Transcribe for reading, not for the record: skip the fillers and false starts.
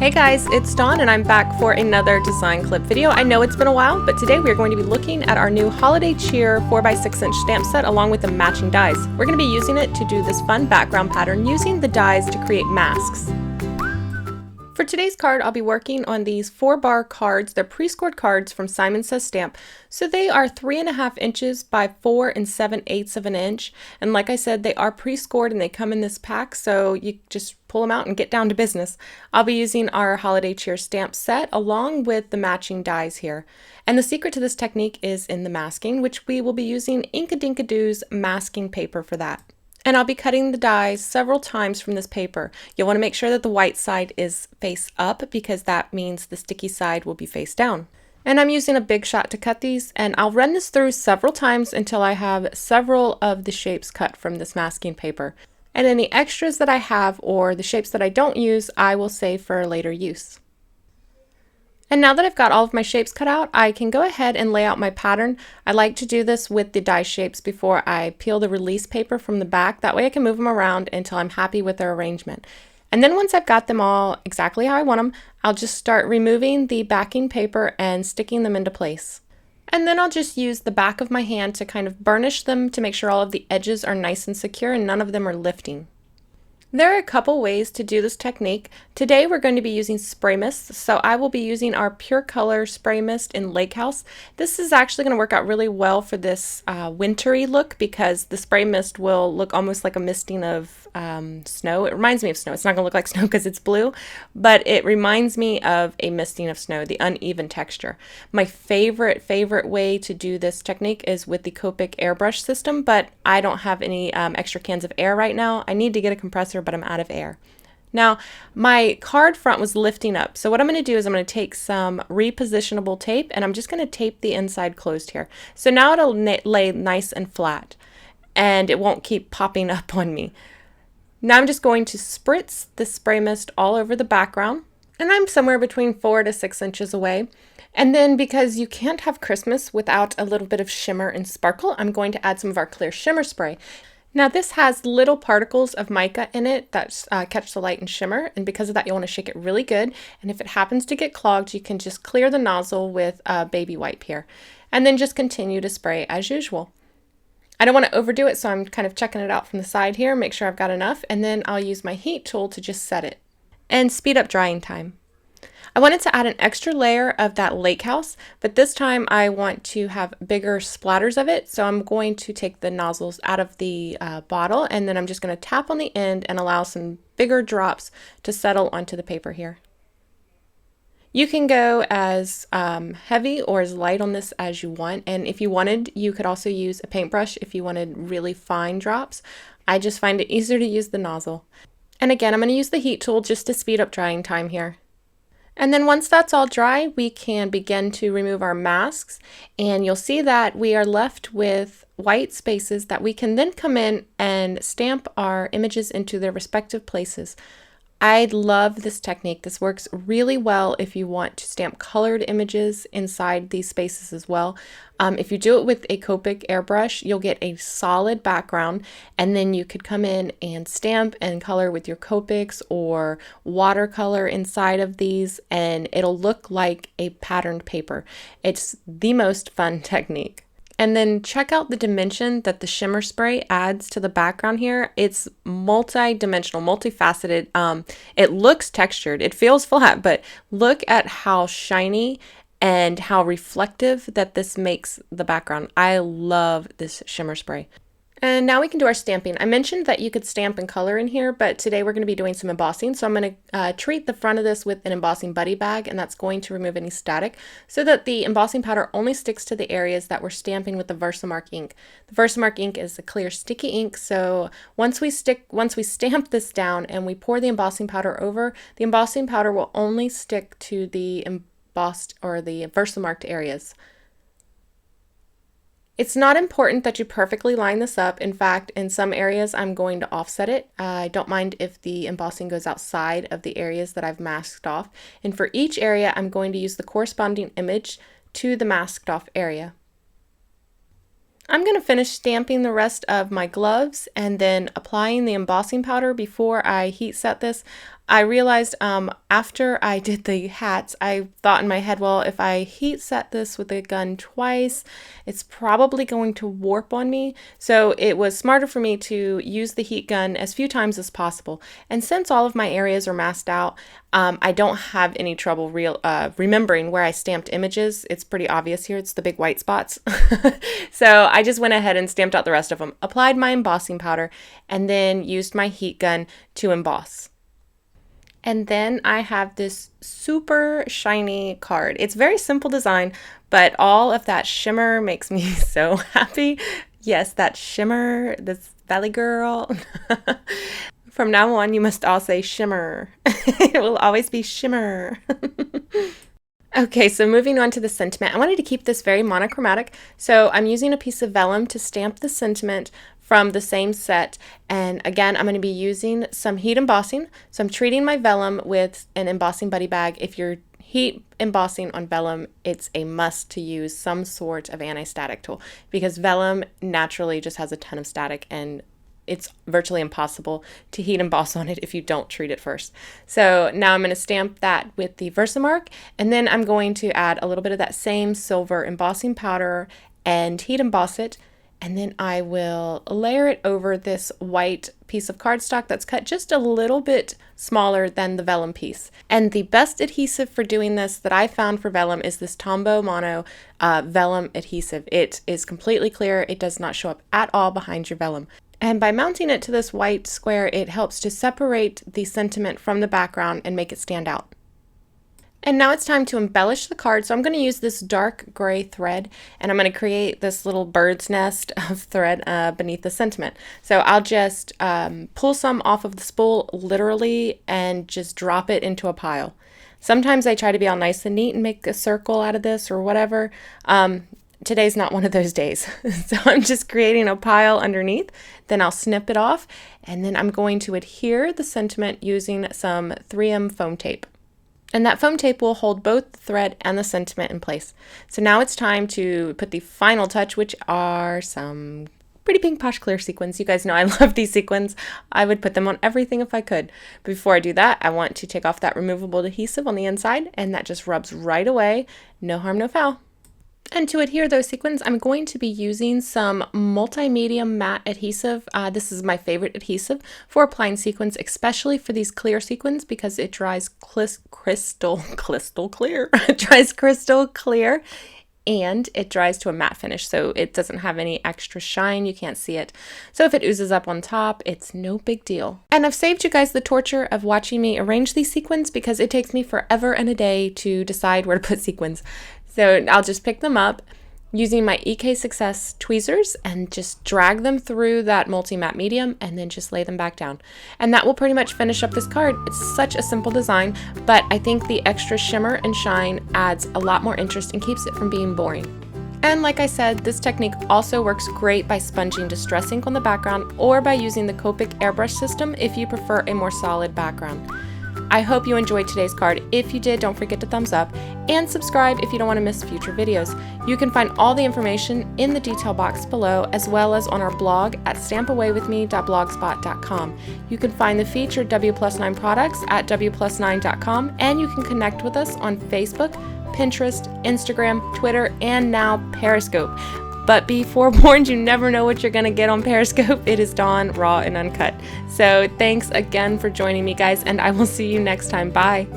Hey guys, it's Dawn and I'm back for another design clip video. I know it's been a while, but today we're going to be looking at our new Holiday Cheer 4x6 inch stamp set along with the matching dies. We're going to be using it to do this fun background pattern using the dies to create masks. For today's card, I'll be working on these 4-bar cards. They're pre-scored cards from Simon Says Stamp. So they are 3.5 inches by 4 7/8 of an inch. And like I said, they are pre-scored and they come in this pack. So you just pull them out and get down to business. I'll be using our Holiday Cheer stamp set along with the matching dies here. And the secret to this technique is in the masking, which we will be using Inkadinkadoo's masking paper for that. And I'll be cutting the dies several times from this paper. You'll want to make sure that the white side is face up because that means the sticky side will be face down. And I'm using a big shot to cut these, and I'll run this through several times until I have several of the shapes cut from this masking paper. And any extras that I have or the shapes that I don't use, I will save for later use. And now that I've got all of my shapes cut out, I can go ahead and lay out my pattern. I like to do this with the die shapes before I peel the release paper from the back. That way I can move them around until I'm happy with their arrangement. And then once I've got them all exactly how I want them, I'll just start removing the backing paper and sticking them into place. And then I'll just use the back of my hand to kind of burnish them to make sure all of the edges are nice and secure and none of them are lifting. There are a couple ways to do this technique. Today we're going to be using spray mist, so I will be using our Pure Color spray mist in Lake House. This is actually going to work out really well for this wintry look because the spray mist will look almost like a misting of snow. It reminds me of snow. It's not going to look like snow because it's blue, but it reminds me of a misting of snow, the uneven texture. My favorite way to do this technique is with the Copic airbrush system, but I don't have any extra cans of air right now. I need to get a compressor, but I'm out of air. Now, my card front was lifting up, so what I'm going to do is I'm going to take some repositionable tape and I'm just going to tape the inside closed here. So now it'll lay nice and flat and it won't keep popping up on me. Now I'm just going to spritz the spray mist all over the background, and I'm somewhere between 4 to 6 inches away. And then because you can't have Christmas without a little bit of shimmer and sparkle, I'm going to add some of our clear shimmer spray. Now this has little particles of mica in it that catch the light and shimmer, and because of that you'll want to shake it really good, and if it happens to get clogged you can just clear the nozzle with a baby wipe here and then just continue to spray as usual. I don't want to overdo it, so I'm kind of checking it out from the side here, make sure I've got enough, and then I'll use my heat tool to just set it and speed up drying time. I wanted to add an extra layer of that Lake House, but this time I want to have bigger splatters of it, so I'm going to take the nozzles out of the bottle and then I'm just going to tap on the end and allow some bigger drops to settle onto the paper here. You can go as heavy or as light on this as you want, and if you wanted, you could also use a paintbrush if you wanted really fine drops. I just find it easier to use the nozzle. And again, I'm going to use the heat tool just to speed up drying time here. And then once that's all dry, we can begin to remove our masks, and you'll see that we are left with white spaces that we can then come in and stamp our images into their respective places. I love this technique. This works really well if you want to stamp colored images inside these spaces as well. If you do it with a Copic airbrush, you'll get a solid background, and then you could come in and stamp and color with your Copics or watercolor inside of these, and it'll look like a patterned paper. It's the most fun technique. And then check out the dimension that the shimmer spray adds to the background here. It's multi-dimensional, multifaceted. It looks textured, it feels flat, but look at how shiny and how reflective that this makes the background. I love this shimmer spray. And now we can do our stamping. I mentioned that you could stamp and color in here, but today we're going to be doing some embossing. So I'm going to treat the front of this with an embossing buddy bag, and that's going to remove any static so that the embossing powder only sticks to the areas that we're stamping with the Versamark ink. The Versamark ink is a clear sticky ink, so once we stamp this down and we pour the embossing powder over, the embossing powder will only stick to the embossed or the Versamarked areas. It's not important that you perfectly line this up. In fact, in some areas I'm going to offset it. I don't mind if the embossing goes outside of the areas that I've masked off. And for each area, I'm going to use the corresponding image to the masked off area. I'm going to finish stamping the rest of my gloves and then applying the embossing powder before I heat set this. I realized after I did the hats, I thought in my head, well, if I heat set this with a gun twice, it's probably going to warp on me. So it was smarter for me to use the heat gun as few times as possible. And since all of my areas are masked out, I don't have any trouble remembering where I stamped images. It's pretty obvious here. It's the big white spots. So I just went ahead and stamped out the rest of them, applied my embossing powder, and then used my heat gun to emboss. And then I have this super shiny card. It's very simple design, but all of that shimmer makes me so happy. Yes, that shimmer, this Valley Girl. From now on, you must all say Shimmer. It will always be Shimmer. Okay, so moving on to the sentiment. I wanted to keep this very monochromatic, so I'm using a piece of vellum to stamp the sentiment from the same set. And again, I'm going to be using some heat embossing. So I'm treating my vellum with an embossing buddy bag. If you're heat embossing on vellum, it's a must to use some sort of anti-static tool because vellum naturally just has a ton of static and it's virtually impossible to heat emboss on it if you don't treat it first. So now I'm going to stamp that with the Versamark, and then I'm going to add a little bit of that same silver embossing powder and heat emboss it, and then I will layer it over this white piece of cardstock that's cut just a little bit smaller than the vellum piece. And the best adhesive for doing this that I found for vellum is this Tombow Mono vellum adhesive. It is completely clear. It does not show up at all behind your vellum. And by mounting it to this white square, it helps to separate the sentiment from the background and make it stand out. And now it's time to embellish the card. So I'm going to use this dark gray thread, and I'm going to create this little bird's nest of thread beneath the sentiment. So I'll just pull some off of the spool literally and just drop it into a pile. Sometimes I try to be all nice and neat and make a circle out of this or whatever. Today's not one of those days. So I'm just creating a pile underneath, then I'll snip it off, and then I'm going to adhere the sentiment using some 3M foam tape. And that foam tape will hold both the thread and the sentiment in place. So now it's time to put the final touch, which are some pretty pink posh clear sequins. You guys know I love these sequins. I would put them on everything if I could. Before I do that, I want to take off that removable adhesive on the inside, and that just rubs right away. No harm, no foul. And to adhere those sequins, I'm going to be using some multimedia matte adhesive. This is my favorite adhesive for applying sequins, especially for these clear sequins because it dries crystal clear. It dries crystal clear and it dries to a matte finish, so it doesn't have any extra shine. You can't see it. So if it oozes up on top, it's no big deal. And I've saved you guys the torture of watching me arrange these sequins because it takes me forever and a day to decide where to put sequins. So I'll just pick them up using my EK Success tweezers and just drag them through that multi-matte medium and then just lay them back down. And that will pretty much finish up this card. It's such a simple design, but I think the extra shimmer and shine adds a lot more interest and keeps it from being boring. And like I said, this technique also works great by sponging distress ink on the background or by using the Copic airbrush system if you prefer a more solid background. I hope you enjoyed today's card. If you did, don't forget to thumbs up and subscribe if you don't want to miss future videos. You can find all the information in the detail box below, as well as on our blog at stampawaywithme.blogspot.com. You can find the featured Wpus9 products at wpus9.com, and you can connect with us on Facebook, Pinterest, Instagram, Twitter, and now Periscope. But be forewarned, you never know what you're going to get on Periscope. It is Dawn, raw and uncut. So thanks again for joining me, guys, and I will see you next time. Bye.